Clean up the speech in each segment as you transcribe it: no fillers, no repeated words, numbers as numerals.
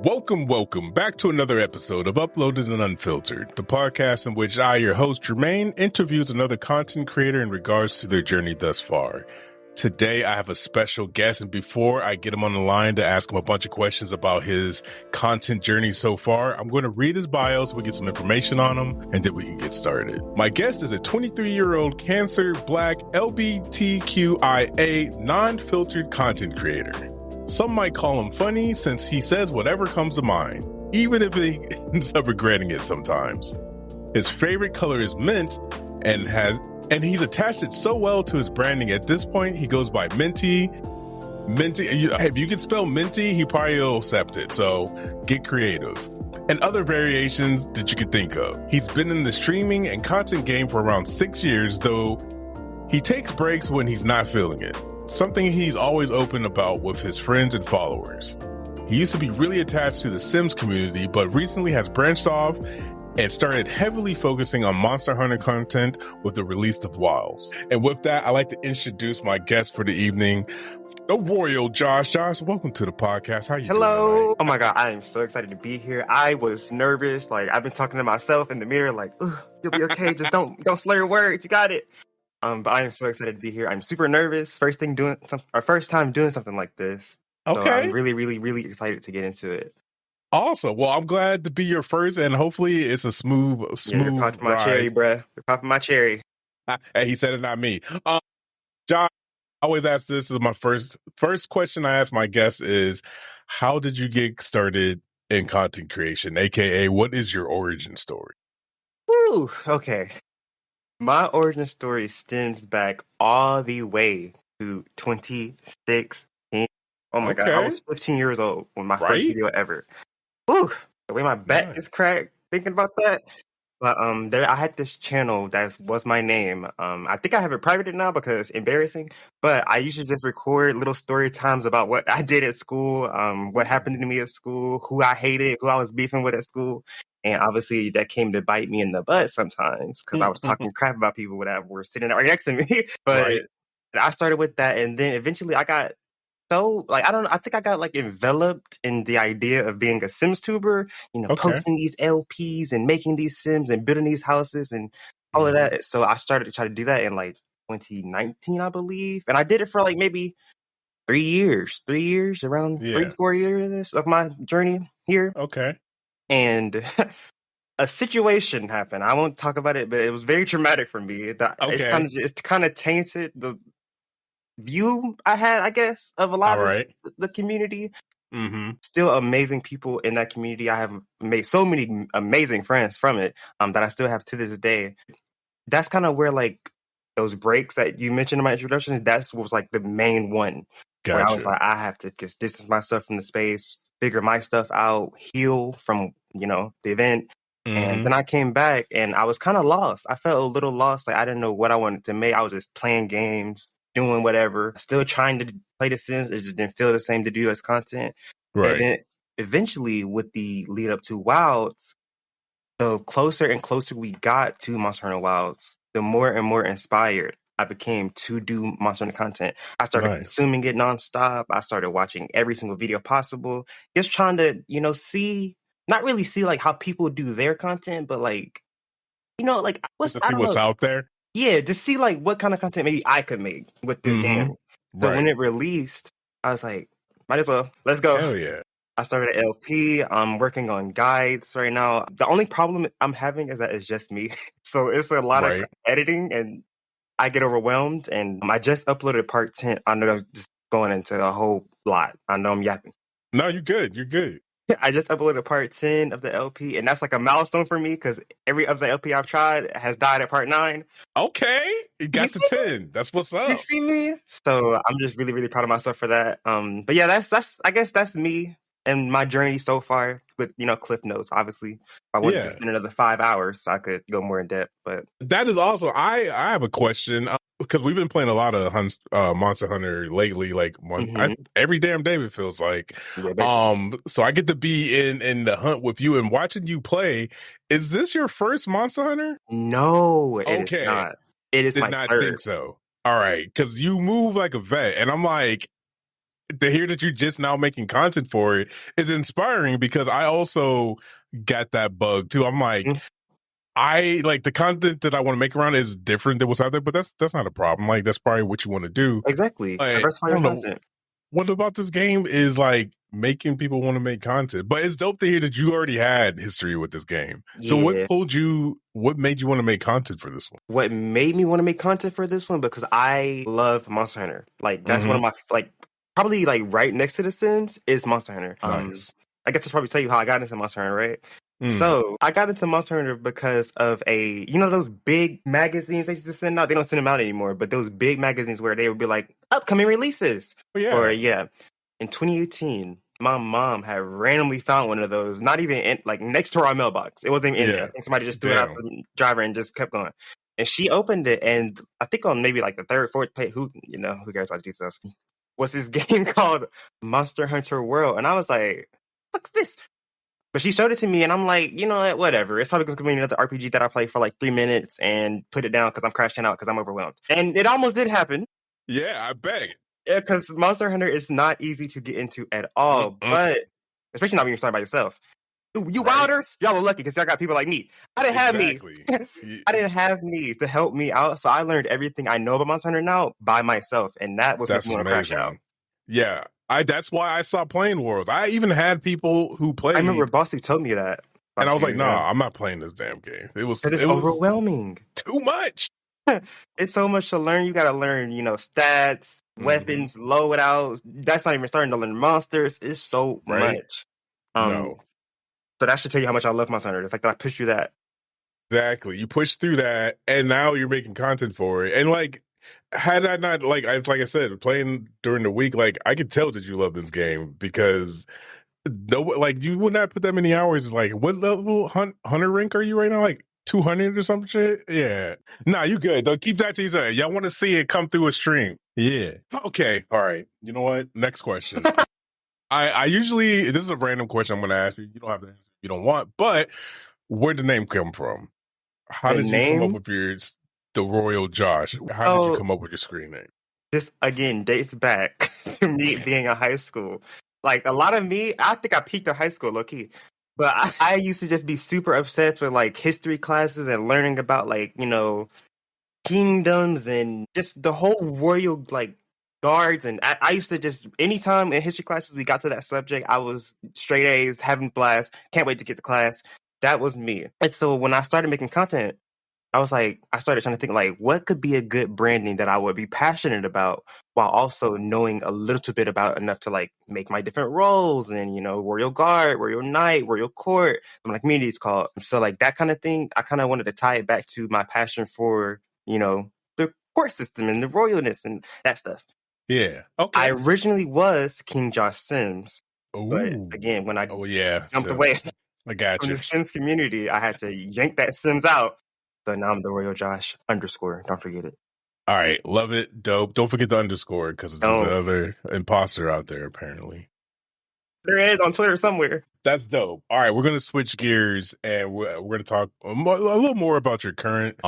Welcome back to another episode of Uploaded and Unfiltered, the podcast in which I, your host, Jermaine, interviews another content creator in regards to their journey thus far. Today, I have a special guest, and before I get him on the line to ask him a bunch of questions about his content journey so far, I'm going to read his bio so we get some information on him, and then we can get started. My guest is a 23-year-old Cancer, Black, LGBTQIA, non-filtered content creator. Some might call him funny since he says whatever comes to mind, even if he ends up regretting it sometimes. His favorite color is mint, and he's attached it so well to his branding. At this point, he goes by Minty. Minty, if you can spell Minty, he probably will accept it. So get creative. And other variations that you could think of. He's been in the streaming and content game for around 6 years, though he takes breaks when he's not feeling it. Something he's always open about with his friends and followers. He used to be really attached to the Sims community, but recently has branched off and started heavily focusing on Monster Hunter content with the release of Wilds. And with that, I'd like to introduce my guest for the evening, the Royal Josh. Josh, welcome to the podcast. How you doing? Hello. Oh my God, I am so excited to be here. I was nervous. Like, I've been talking to myself in the mirror, like, you'll be okay. Just don't slur your words. You got it. But I am so excited to be here. I'm super nervous. First time doing something like this. Okay. So I'm really, really, really excited to get into it. Awesome. Well, I'm glad to be your first, and hopefully it's a smooth You're popping my cherry, bruh. You're popping my cherry. Hey, he said it, not me. Josh, I always ask this is my first question I ask my guests is, how did you get started in content creation? AKA, what is your origin story? Woo, okay. My origin story stems back all the way to 2016. Oh my God, I was 15 years old when my first video ever. Woo, the way my back is cracked thinking about that. But I had this channel that was my name. I think I have it privated now because it's embarrassing. But I used to just record little story times about what I did at school, what happened to me at school, who I hated, who I was beefing with at school. And obviously that came to bite me in the butt sometimes because I was talking crap about people that were sitting right next to me. But I started with that, and then eventually I got I think I got like enveloped in the idea of being a Sims tuber, posting these LPs and making these Sims and building these houses and all of that. So I started to try to do that in like 2019, I believe. And I did it for like maybe 3 years, around 3-4 years of my journey here. Okay. And a situation happened. I won't talk about it, but it was very traumatic for me. It's kind of tainted the view I had, I guess, of a lot of the community. Mm-hmm. Still amazing people in that community. I have made so many amazing friends from it that I still have to this day. That's kind of where like those breaks that you mentioned in my introductions, that was like the main one. Gotcha. Where I was like, I have to just distance myself from the space, figure my stuff out, heal from, the event. Mm-hmm. And then I came back and I was kind of lost. I felt a little lost. Like I didn't know what I wanted to make. I was just playing games, doing whatever, still trying to play the Sims. It just didn't feel the same to do as content. Right. And then eventually with the lead up to Wilds, the closer and closer we got to Monster Hunter Wilds, the more and more inspired I became to do Monster Hunter content. I started consuming it nonstop. I started watching every single video possible, just trying to, not really see like how people do their content, but like, what's out there. Yeah, just see like what kind of content maybe I could make with this game. So when it released, I was like, might as well, let's go. Hell yeah. I started an LP. I'm working on guides right now. The only problem I'm having is that it's just me. So it's a lot of editing and I get overwhelmed. And I just uploaded part 10. I know I'm just going into a whole lot. I know I'm yapping. No, you're good. You're good. I just uploaded part 10 of the LP, and that's like a milestone for me because every other LP I've tried has died at part 9. Okay, you got to 10. That's what's up. You see me? So I'm just really, really proud of myself for that. But yeah, that's I guess that's me and my journey so far with cliff notes. Obviously, if I wanted to spend another 5 hours, I could go more in depth. But that is also I have a question. Because we've been playing a lot of Monster Hunter lately, like every damn day it feels like. Yeah, so I get to be in the hunt with you and watching you play. Is this your first Monster Hunter? No, it is not. It is Did my not third. think so. All right, because you move like a vet, and I'm like, to hear that you're just now making content for it is inspiring because I also got that bug too. I'm like, I like the content that I want to make around is different than what's out there, but that's not a problem. Like that's probably what you want to do. Exactly. But Diversify I your don't know content. what about this game is like making people want to make content. But it's dope to hear that you already had history with this game. So what made you want to make content for this one? What made me want to make content for this one? Because I love Monster Hunter. Like that's one of my probably like right next to The Sims is Monster Hunter. Nice. I guess I'll probably tell you how I got into Monster Hunter, right? So I got into Monster Hunter because of those big magazines they used to send out? They don't send them out anymore, but those big magazines where they would be like, upcoming releases. In 2018, my mom had randomly found one of those, not even next to our mailbox. It wasn't even in there. I think somebody just threw it out the driver and just kept going. And she opened it, and I think on maybe like the third, fourth page, who cares about details, was this game called Monster Hunter World. And I was like, what's this? But she showed it to me, and I'm like, you know what, whatever. It's probably going to be another RPG that I play for like 3 minutes and put it down because I'm crashing out because I'm overwhelmed. And it almost did happen. Yeah, I bet. Yeah, because Monster Hunter is not easy to get into at all, but especially not when you're starting by yourself. You wilders, y'all are lucky because y'all got people like me. I didn't have me. I didn't have me to help me out, so I learned everything I know about Monster Hunter now by myself, and that was what made me want to crash out. Yeah. That's why I stopped playing Worlds. I even had people who played. I remember Bossy told me that. And I was like, nah, I'm not playing this damn game. It was overwhelming. Too much. It's so much to learn. You got to learn, stats, weapons, loadouts. That's not even starting to learn monsters. It's so much. So that should tell you how much I love Monster Hunter. The fact that I pushed through that. Exactly. You pushed through that, and now you're making content for it. And had I not like I said, playing during the week, I could tell that you love this game because you would not put that many hours. Like, what level hunter rank are you right now? Like 200 or some shit? Yeah. Nah, you good. Don't keep that to yourself. Y'all want to see it come through a stream. Yeah. Okay. All right. You know what? Next question. I usually, this is a random question I'm going to ask you. You don't have to answer if you don't want, but where'd the name come from? How did you come up with the Royal Josh? How did you come up with your screen name? This, again, dates back to me being in high school. Like, a lot of me, I think I peaked in high school, low-key. But I used to just be super obsessed with, history classes and learning about, kingdoms and just the whole royal, guards. And I used to just, anytime in history classes we got to that subject, I was straight A's, having blast, can't wait to get to class. That was me. And so when I started making content, I started trying to think, what could be a good branding that I would be passionate about while also knowing a little bit about enough to, make my different roles and, Royal Guard, Royal Knight, Royal Court, my community is called. So, that kind of thing, I kind of wanted to tie it back to my passion for, the court system and the royalness and that stuff. Yeah. Okay. I originally was King Josh Sims. Ooh. But, again, when I jumped away I got from the Sims community, I had to yank that Sims out. So now I'm the Royal Josh _ Don't forget it. All right. Love it. Dope. Don't forget the underscore because there's another imposter out there, apparently. There is on Twitter somewhere. That's dope. All right. We're going to switch gears and we're going to talk a little more about your current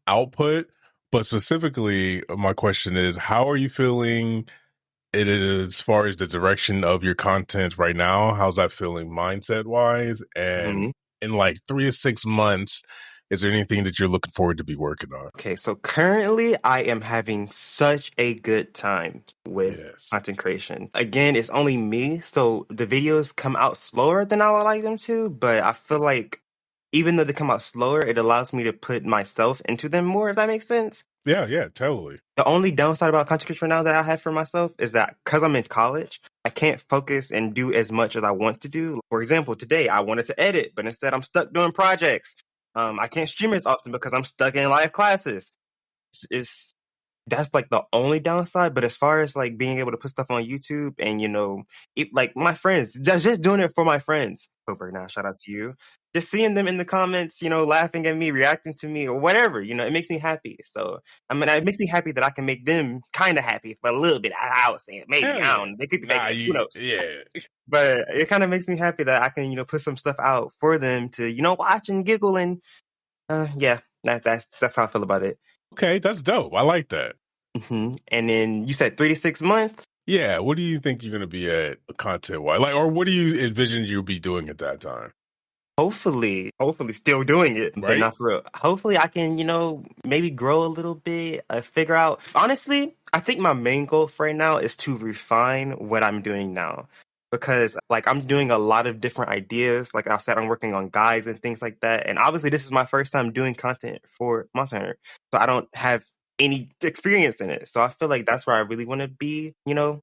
output. But specifically, my question is, how are you feeling as far as the direction of your content right now? How's that feeling mindset-wise? And in 3 to 6 months, is there anything that you're looking forward to be working on? Okay, so currently I am having such a good time with content creation. Again, it's only me, so the videos come out slower than I would like them to, but I feel like even though they come out slower, it allows me to put myself into them more, if that makes sense. Yeah, totally. The only downside about content creation now that I have for myself is that because I'm in college, I can't focus and do as much as I want to do. For example, today I wanted to edit, but instead I'm stuck doing projects. I can't stream as often because I'm stuck in live classes. That's the only downside. But as far as being able to put stuff on YouTube and my friends, just doing it for my friends. Cooper, now shout out to you. Just seeing them in the comments, laughing at me, reacting to me, or whatever, it makes me happy. So it makes me happy that I can make them kind of happy, but a little bit. I would say maybe I don't know. They could be fake. Who knows? Yeah. But it kind of makes me happy that I can, put some stuff out for them to, watch and giggle and that's how I feel about it. Okay, that's dope. I like that. And then you said 3 to 6 months. Yeah, what do you think you're going to be at content-wise? Like, or what do you envision you'll be doing at that time? Hopefully still doing it, but Right? not for real. Hopefully I can, maybe grow a little bit, figure out. Honestly, I think my main goal for right now is to refine what I'm doing now. Because like I'm doing a lot of different ideas. Like I said, I'm working on guides and things like that. And obviously this is my first time doing content for Monster Hunter. So I don't have any experience in it. So I feel like that's where I really want to be, down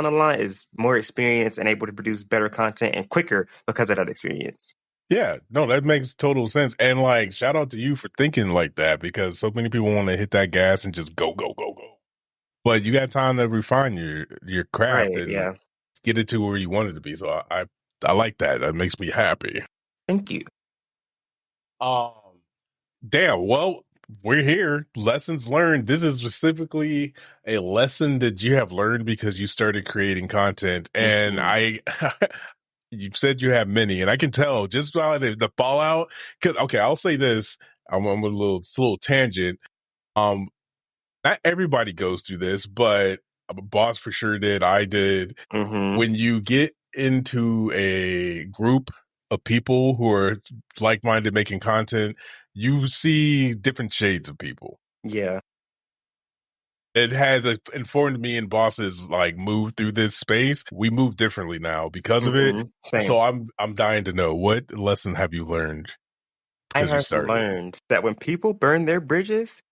the line is more experience and able to produce better content and quicker because of that experience. Yeah, no, that makes total sense. And like, shout out to you for thinking like that because so many people want to hit that gas and just go, go, go, go. But you got time to refine your craft Right, and yeah. get it to where you want it to be. So I like that. That makes me happy. Thank you. Um, damn. Well, we're here. Lessons learned. This is specifically a lesson that you have learned because you started creating content, and Mhm. you said you have many, and I can tell just by the fallout. Because okay, I'll say this. I'm a little tangent. Um, not everybody goes through this, but a boss for sure did. I did. Mhm. When you get into a group of people who are like-minded making content, you see different shades of people. Yeah. It has informed me and bosses like move through this space. We move differently now because of it. Mhm. Same. So I'm dying to know, what lesson have you learned I because you have started? learned that when people burn their bridges,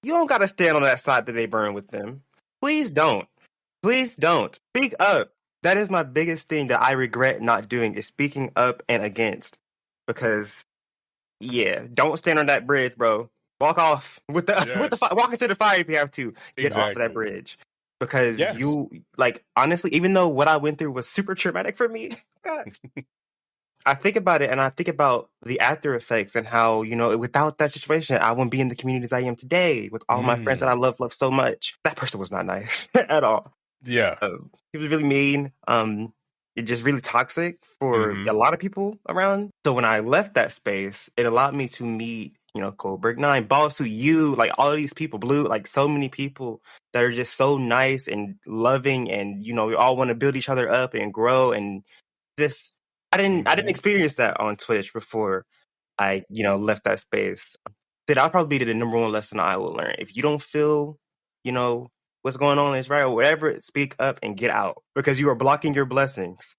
you don't gotta stand on that side that they burn with them. Please don't. Please don't. Speak up. That is my biggest thing that I regret not doing is speaking up and against. Because yeah, don't stand on that bridge, bro. Walk off with the with the Yes, walk into the fire if you have to. Get off of that exactly. bridge. Because Yes. you like honestly, even though what I went through was super traumatic for me, God, I think about it and I think about the after effects and how, without that situation, I wouldn't be in the communities I am today with all my friends that I Mm, love so much. That person was not nice at all. yeah. He was really mean. It just really toxic for Mm-hmm. a lot of people around. So when I left that space, it allowed me to meet, Coldberg Nine, Boss Who You, like all of these people, Blue, like so many people that are just so nice and loving, and we all want to build each other up and grow and just I didn't Mm-hmm. experience that on Twitch before I, left that space. That'll probably be the number one lesson I will learn. If you don't feel, you know, what's going on is right or whatever, speak up and get out because you are blocking your blessings.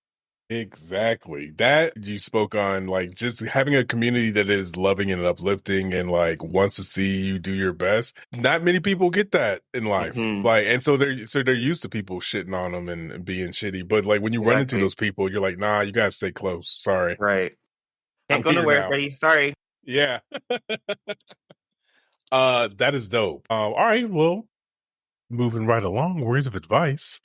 Exactly. That you spoke on, like just having a community that is loving and uplifting and like wants to see you do your best. Not many people get that in life. Hmm. Like, and so they're used to people shitting on them and being shitty. But like when you run into Exactly. those people, you're like, nah, you gotta stay close. Sorry. Right. I'm Can't go here nowhere, now. buddy. Sorry. Yeah. That is dope. All right, well, moving right along, words of advice.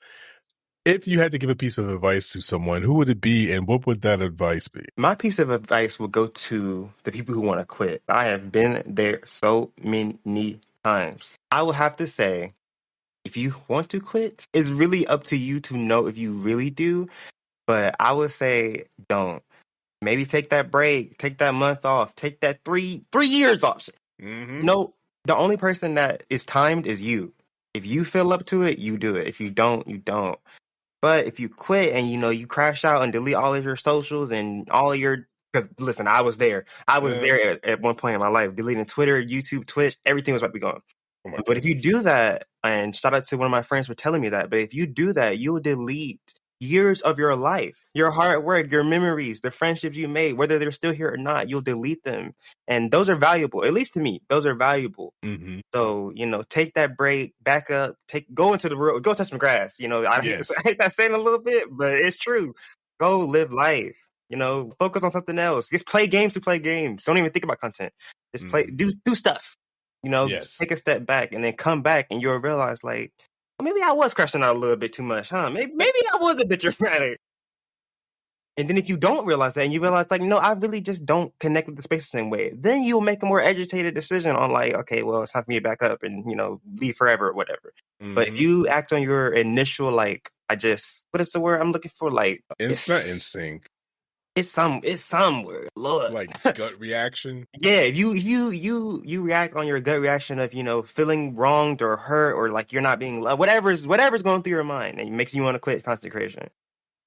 If you had to give a piece of advice to someone, who would it be and what would that advice be? My piece of advice will go to the people who want to quit. I have been there so many times. I will have to say, if you want to quit, it's really up to you to know if you really do. But I would say don't. Maybe take that break, take that month off, take that three years off. Mm-hmm. No, the only person that is timed is you. If you feel up to it, you do it. If you don't, you don't. But if you quit and you crash out and delete all of your socials and all of your because listen, I was there. I was Yeah. there at one point in my life, deleting Twitter, YouTube, Twitch, everything was about to be gone. Oh my But if you goodness. do that, and shout out to one of my friends for telling me that, but if you do that, you'll delete years of your life, your hard work, your memories, the friendships you made, whether they're still here or not, you'll delete them. And those are valuable, at least to me, those are valuable. Mm-hmm. So, take that break, back up, go into the world, go touch some grass. Yes. I hate that saying a little bit, but it's true. Go live life. Focus on something else. Just play games to play games. Don't even think about content. Just play, Mm-hmm. do stuff. Just Yes. take a step back and then come back and you'll realize like, well, maybe I was crashing out a little bit too much, huh? Maybe I was a bit dramatic. And then if you don't realize that and you realize like, no, I really just don't connect with the space the same way, then you'll make a more agitated decision on like, okay, well, it's time for me to back up and, leave forever or whatever. But if Mm-hmm. you act on your initial, like, what is the word I'm looking for? Like, It's not it's instinct. It's somewhere, Lord. Like gut reaction. Yeah, if you react on your gut reaction of, feeling wronged or hurt or like you're not being loved, whatever's going through your mind and it makes you want to quit content creation,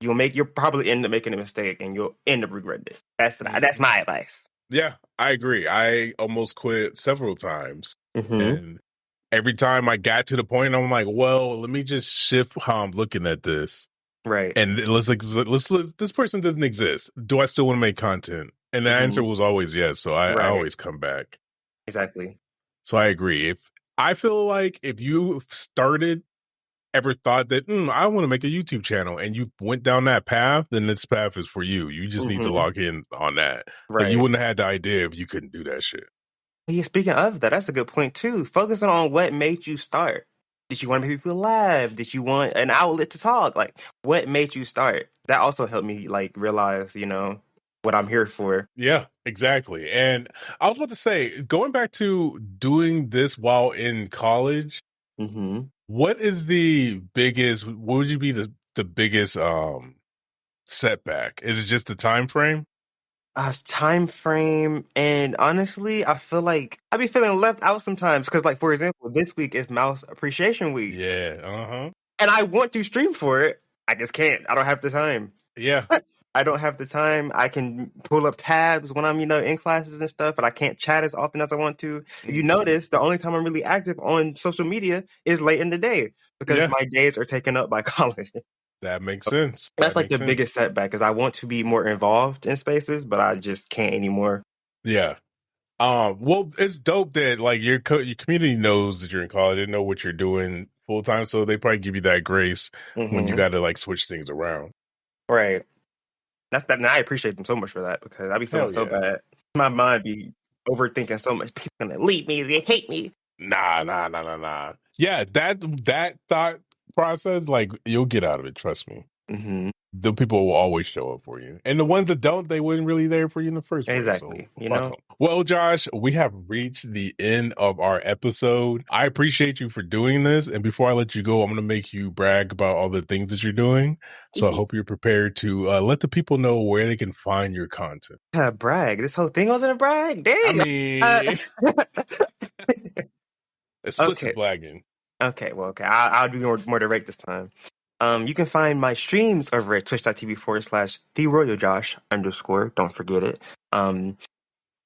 you'll probably end up making a mistake and you'll end up regretting it. That's my advice. Yeah, I agree. I almost quit several times, Mm-hmm. and every time I got to the point, I'm like, well, let me just shift how I'm looking at this. Right. And let's this person doesn't exist. Do I still want to make content? And the answer was always yes. So I always come back. Exactly. So I agree. I feel like if you ever thought that I want to make a YouTube channel and you went down that path, then this path is for you. You just need to log in on that. Right. Like you wouldn't have had the idea if you couldn't do that shit. Yeah, speaking of that, that's a good point too. Focusing on what made you start. Did you want to make people laugh? Did you want an outlet to talk? Like, what made you start? That also helped me realize, what I'm here for. Yeah, exactly. And I was about to say, going back to doing this while in college, what is what would you be the biggest setback? Is it just the time frame? Time frame, and honestly, I feel like I be feeling left out sometimes because, like, for example, this week is Mouse Appreciation Week. Yeah, and I want to stream for it. I just can't. I don't have the time. Yeah, I don't have the time. I can pull up tabs when I'm, in classes and stuff, but I can't chat as often as I want to. If you notice, the only time I'm really active on social media is late in the day because my days are taken up by college. That makes sense. That's the biggest setback because I want to be more involved in spaces, but I just can't anymore. Yeah. Well, it's dope that your community knows that you're in college. They know what you're doing full time, so they probably give you that grace when you got to switch things around. Right. That's that, and I appreciate them so much for that because I be feeling so bad. My mind be overthinking so much. People gonna leave me. They hate me. Nah. Yeah, that thought process, you'll get out of it. Trust me. The people will always show up for you, and the ones that don't, they weren't really there for you in the first place. Exactly. So, Well, Josh, we have reached the end of our episode. I appreciate you for doing this, and before I let you go, I'm going to make you brag about all the things that you're doing. So I hope you're prepared to let the people know where they can find your content. Brag. This whole thing wasn't a brag. Dang. I mean, explicit blagging. Okay. Well, okay. I'll be more direct this time. You can find my streams over at twitch.tv/TheRoyalJosh_. Don't forget it.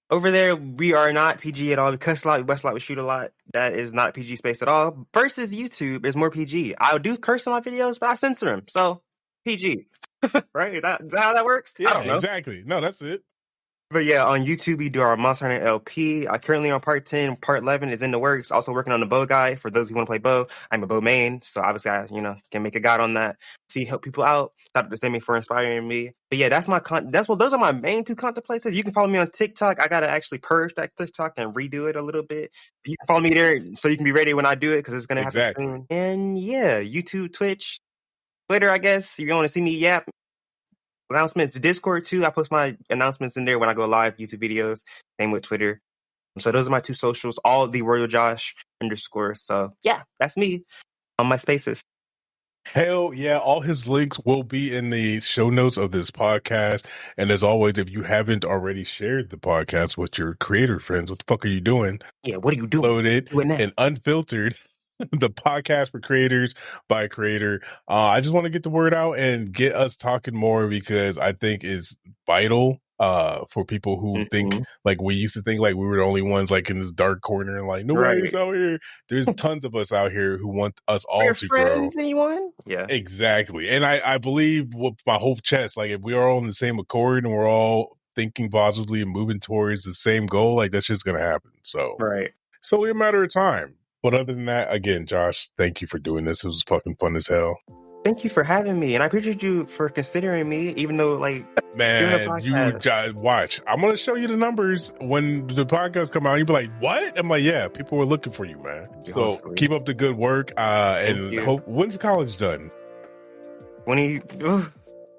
Over there, we are not PG at all. We cuss a lot, we bust a lot, we shoot a lot. That is not PG space at all. Versus YouTube is more PG. I do curse in my videos, but I censor them. So, PG. Right? Is that how that works? Yeah, I don't know. Exactly. No, that's it. But yeah, on YouTube, we do our Monster Hunter LP. I currently on part 10. Part 11 is in the works. Also working on the bow guy. For those who want to play bow, I'm a bow main. So obviously, I can make a guide on that. Help people out. Shout out to Sammy for inspiring me. But yeah, that's my those are my main two content places. You can follow me on TikTok. I got to actually purge that TikTok and redo it a little bit. You can follow me there so you can be ready when I do it because it's going to happen soon. And yeah, YouTube, Twitch, Twitter, I guess. If you want to see me yap. Announcements, Discord too. I post my announcements in there when I go live, YouTube videos. Same with Twitter. So those are my two socials, all the Royal Josh _. So yeah, that's me on my spaces. Hell yeah. All his links will be in the show notes of this podcast. And as always, if you haven't already shared the podcast with your creator friends, what the fuck are you doing? Yeah, what are you doing? Loaded and unfiltered. The podcast for creators by a creator. I just want to get the word out and get us talking more because I think it's vital for people who think like we used to think like we were the only ones like in this dark corner and like nobody's out here. There's tons of us out here who want us all to friends, grow. Anyone? Yeah, exactly. And I believe with my whole chest, like if we are all in the same accord and we're all thinking positively and moving towards the same goal, like that's just gonna happen. So it's only a matter of time. But other than that, again, Josh, thank you for doing this. It was fucking fun as hell. Thank you for having me. And I appreciate you for considering me, even though, man, watch. I'm going to show you the numbers when the podcast come out. You'll be like, what? I'm like, yeah, people were looking for you, man. So keep up the good work. And when's college done? When he...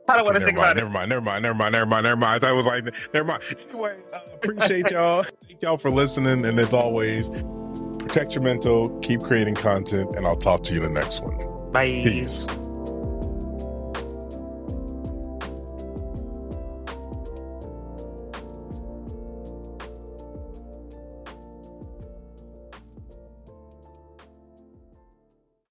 I don't want to think about it. Never mind. I thought it was like, never mind. Anyway, appreciate y'all. Thank y'all for listening. And as always... protect your mental, keep creating content, and I'll talk to you in the next one. Bye. Peace.